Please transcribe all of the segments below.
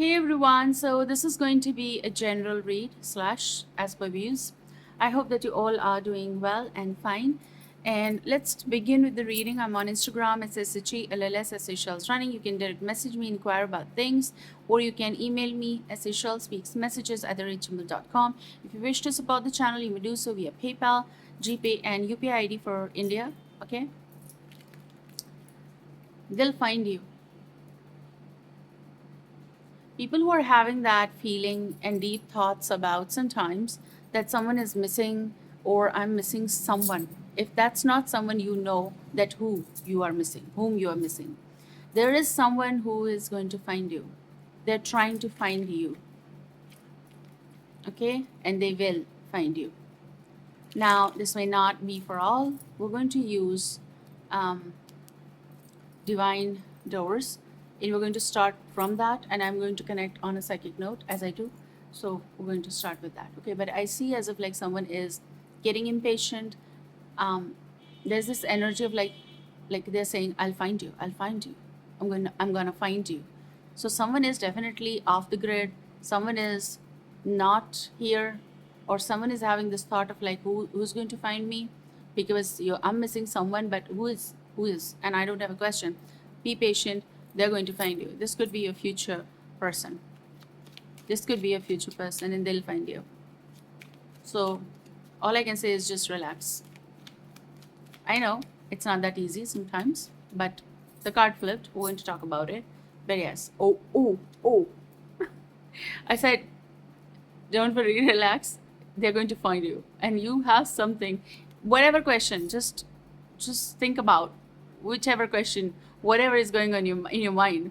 Hey everyone, so this is going to be a general read slash as per views. I hope that you all are doing well and fine. And let's begin with the reading. I'm on Instagram, it's SHELLS Seychelles Running. You can direct message me, inquire about things, or you can email me seychellesspeaksmessages@gmail.com. If you wish to support the channel, you may do so via PayPal, GPay, and UPI ID for India. Okay? They'll find you. People who are having that feeling and deep thoughts about sometimes that someone is missing or I'm missing someone. If that's not someone, you know that who you are missing, whom you are missing. There is someone who is going to find you. They're trying to find you, okay? And they will find you. Now, this may not be for all. We're going to use divine doors, and we're going to start from that, and I'm going to connect on a psychic note as I do. So we're going to start with that, okay? But I see as if like someone is getting impatient. There's this energy of like they're saying, I'll find you, I'll find you, I'm gonna find you. So someone is definitely off the grid, someone is not here, or someone is having this thought of like who's going to find me, because I'm missing someone, but who is, and I don't have a question. Be patient, they're going to find you. This could be your future person, this could be a future person, and they'll find you. So all I can say is just relax. I know it's not that easy sometimes, but the card flipped. We're going to talk about it. But yes, oh. I said, don't worry, relax. They're going to find you, and you have something. Whatever question, just think about whichever question, whatever is going on in your mind.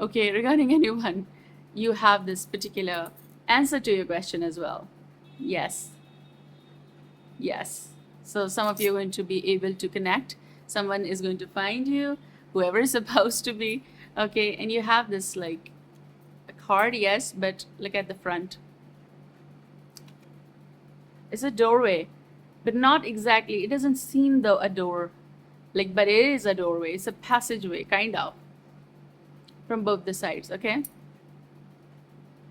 Okay, regarding anyone, you have this particular answer to your question as well. Yes. Yes. So some of you are going to be able to connect. Someone is going to find you, whoever is supposed to be. Okay. And you have this like a card, yes, but look at the front. It's a doorway, but not exactly. It doesn't seem though a door, like, but it is a doorway. It's a passageway, kind of, from both the sides. Okay.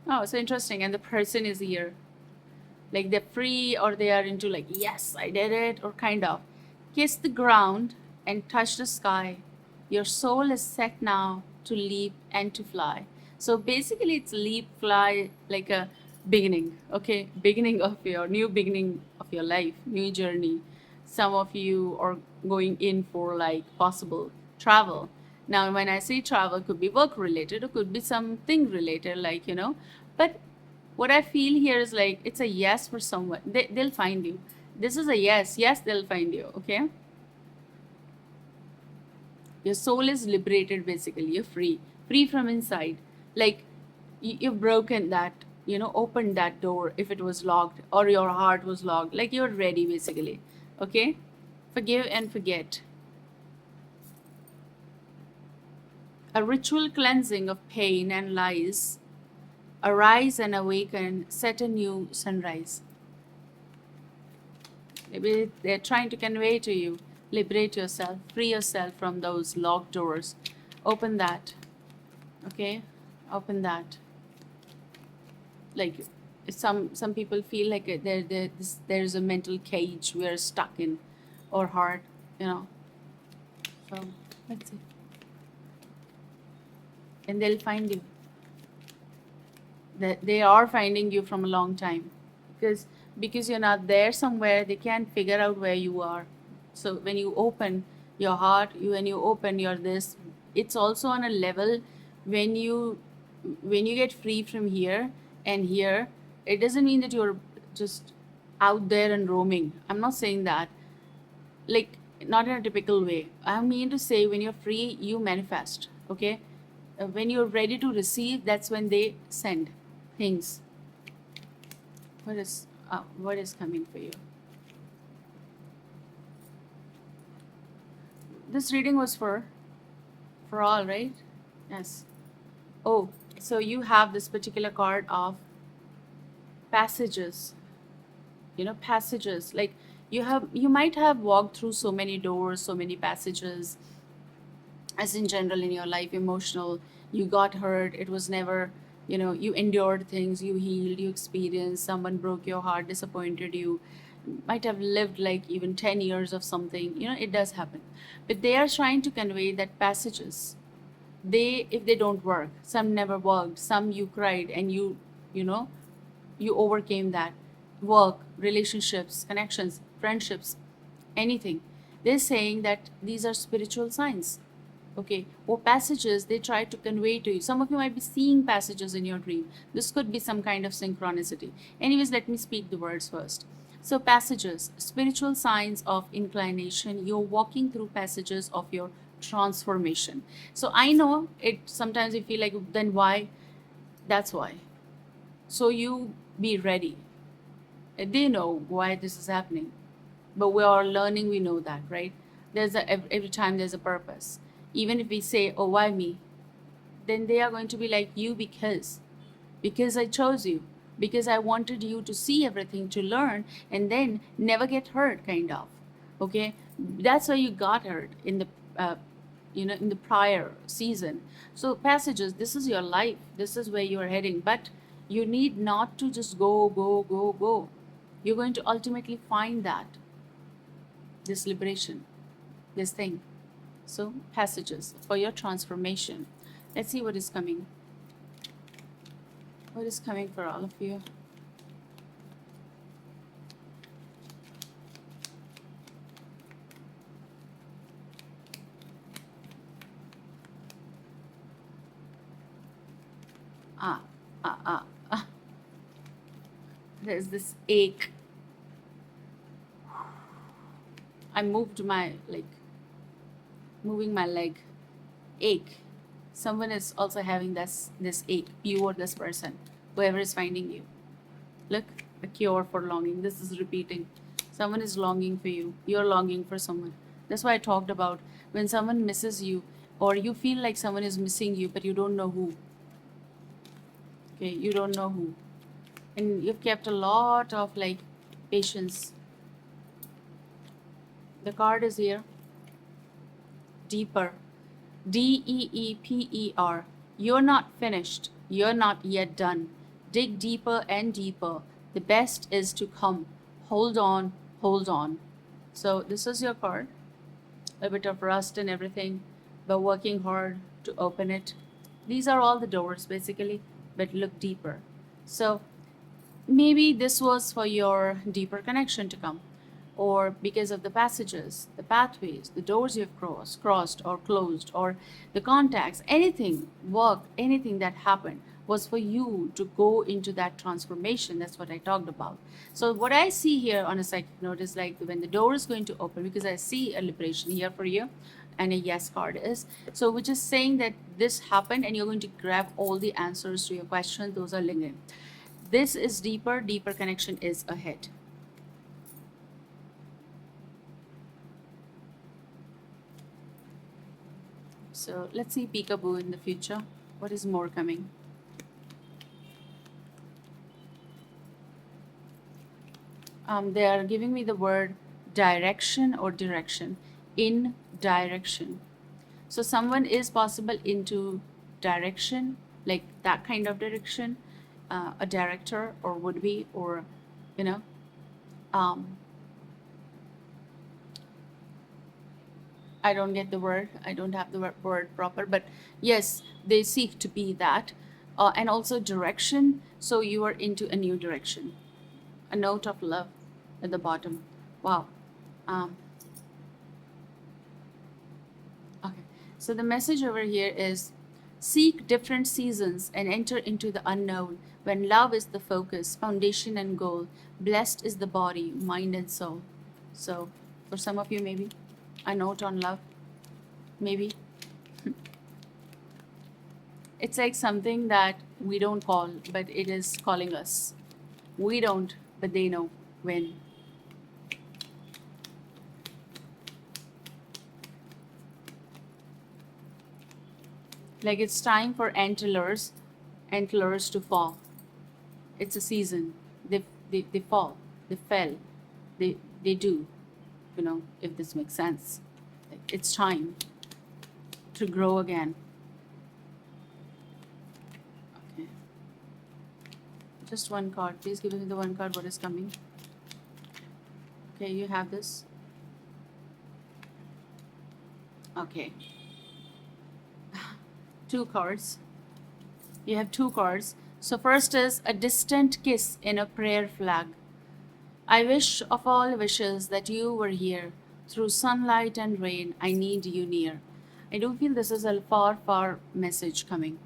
Oh, so interesting. And the person is here. Like they're free, or they are into like, yes, I did it, or kind of. Kiss the ground and touch the sky. Your soul is set now to leap and to fly. So basically, it's leap, fly, like a beginning, okay? Beginning of your new beginning of your life, new journey. Some of you are going in for like possible travel. Now, when I say travel, could be work related, or could be something related, like, but what I feel here is like it's a yes for someone. They'll find you. This is a yes. Yes, they'll find you. Okay. Your soul is liberated basically. You're free. Free from inside. Like you've broken that, opened that door if it was locked, or your heart was locked. Like you're ready basically. Okay. Forgive and forget. A ritual cleansing of pain and lies. Arise and awaken, set a new sunrise. Maybe they're trying to convey to you, liberate yourself, free yourself from those locked doors. Open that. Okay? Open that. Like some people feel like there's a mental cage we're stuck in, or heart, So let's see. And they'll find you. That they are finding you from a long time, because you're not there somewhere, they can't figure out where you are. So when you open your heart, when you open your this, it's also on a level when you get free from here and here. It doesn't mean that you're just out there and roaming. I'm not saying that, like, not in a typical way. I mean to say, when you're free, you manifest. Okay. When you're ready to receive, that's when they send things. What is coming for you? This reading was for all, right? Yes. Oh, so you have this particular card of passages. Passages, like you might have walked through so many doors, so many passages, as in general in your life. Emotional, you got hurt, it was never You endured things, you healed, you experienced, someone broke your heart, disappointed you, might have lived like even 10 years of something. It does happen. But they are trying to convey that passages, if they don't work, some never worked, some you cried and you know you overcame that. Work, relationships, connections, friendships, anything. They're saying that these are spiritual signs. Okay, or passages they try to convey to you. Some of you might be seeing passages in your dream. This could be some kind of synchronicity. Anyways, let me speak the words first. So, passages, spiritual signs of inclination. You're walking through passages of your transformation. So, I know it sometimes you feel like, then why? That's why. So, you be ready. They know why this is happening, but we are learning, we know that, right? Every time there's a purpose. Even if we say, oh, why me? Then they are going to be like, you, because I chose you, because I wanted you to see everything, to learn, and then never get hurt, kind of. Okay, that's why you got hurt in the in the prior season. So passages, this is your life, this is where you are heading, but you need not to just go, go, go, go. You're going to ultimately find that this liberation, this thing. So, passages for your transformation. Let's see what is coming. What is coming for all of you? Ah, ah, ah, ah. There's this ache. I moved moving my leg. Ache. Someone is also having this ache. You or this person, whoever is finding you. Look, a cure for longing. This is repeating. Someone is longing for you. You're longing for someone. That's why I talked about when someone misses you, or you feel like someone is missing you, but you don't know who. Okay, you don't know who. And you've kept a lot of patience. The card is here. Deeper. Deeper. You're not finished. You're not yet done. Dig deeper and deeper. The best is to come. Hold on, hold on. So this is your card. A bit of rust and everything, but working hard to open it. These are all the doors basically, but look deeper. So maybe this was for your deeper connection to come, or because of the passages, the pathways, the doors you've crossed or closed, or the contacts, anything, work, anything that happened was for you to go into that transformation. That's what I talked about. So what I see here on a psychic note is like when the door is going to open, because I see a liberation here for you, and a yes card is. So which is saying that this happened and you're going to grab all the answers to your questions. Those are lingering. This is deeper. Deeper connection is ahead. So let's see peekaboo in the future. What is more coming? They are giving me the word direction or direction. In direction. So someone is possible into direction, like that kind of direction, a director or would be, or, you know, um, I don't get the word. I don't have the word proper, but yes, they seek to be that. And also direction. So you are into a new direction. A note of love at the bottom. Wow. Um, okay. So the message over here is seek different seasons and enter into the unknown when love is the focus, foundation, and goal. Blessed is the body, mind, and soul. So for some of you, maybe a note on love. Maybe it's like something that we don't call, but it is calling us. We don't, but they know when. Like it's time for antlers to fall. It's a season. They fall. They fell. They do. If this makes sense. Like it's time to grow again. Okay. Just one card. Please give me the one card what is coming. Okay, you have this. Okay. Two cards. You have two cards. So first is a distant kiss in a prayer flag. I wish of all wishes that you were here. Through sunlight and rain, I need you near. I do feel this is a far, far message coming.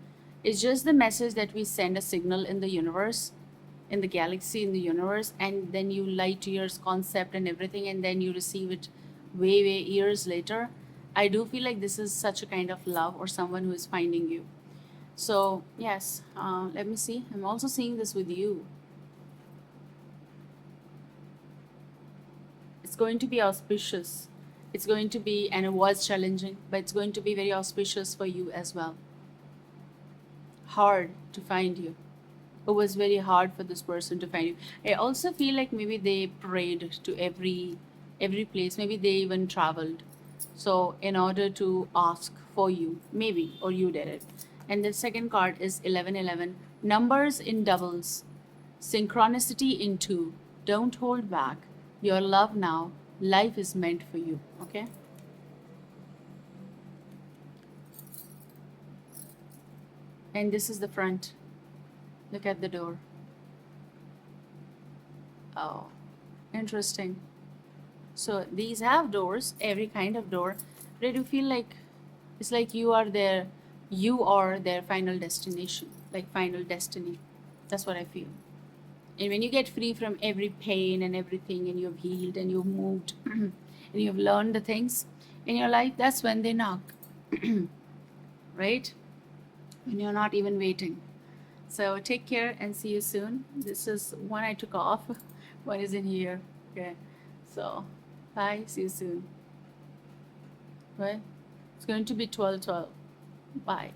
It's just the message that we send a signal in the universe, in the galaxy, in the universe, and then you light years concept and everything, and then you receive it way, way years later. I do feel like this is such a kind of love or someone who is finding you. So, yes, let me see. I'm also seeing this with you. It's going to be auspicious. It's going to be, and it was challenging, but it's going to be very auspicious for you as well. Hard to find you. It was very hard for this person to find you. I also feel like maybe they prayed to every place. Maybe they even traveled. So in order to ask for you, maybe, or you did it. And the second card is 1111. Numbers in doubles. Synchronicity in two. Don't hold back. Your love now. Life is meant for you. Okay? And this is the front. Look at the door. Oh, interesting. So these have doors, every kind of door. But I do feel like it's like you are their final destination, like final destiny. That's what I feel. And when you get free from every pain and everything, and you've healed and you've moved and you've learned the things in your life, that's when they knock, right? When you're not even waiting. So take care and see you soon. This is one I took off, one is in here. Okay. So bye, see you soon. Right? It's going to be 12:12. Bye.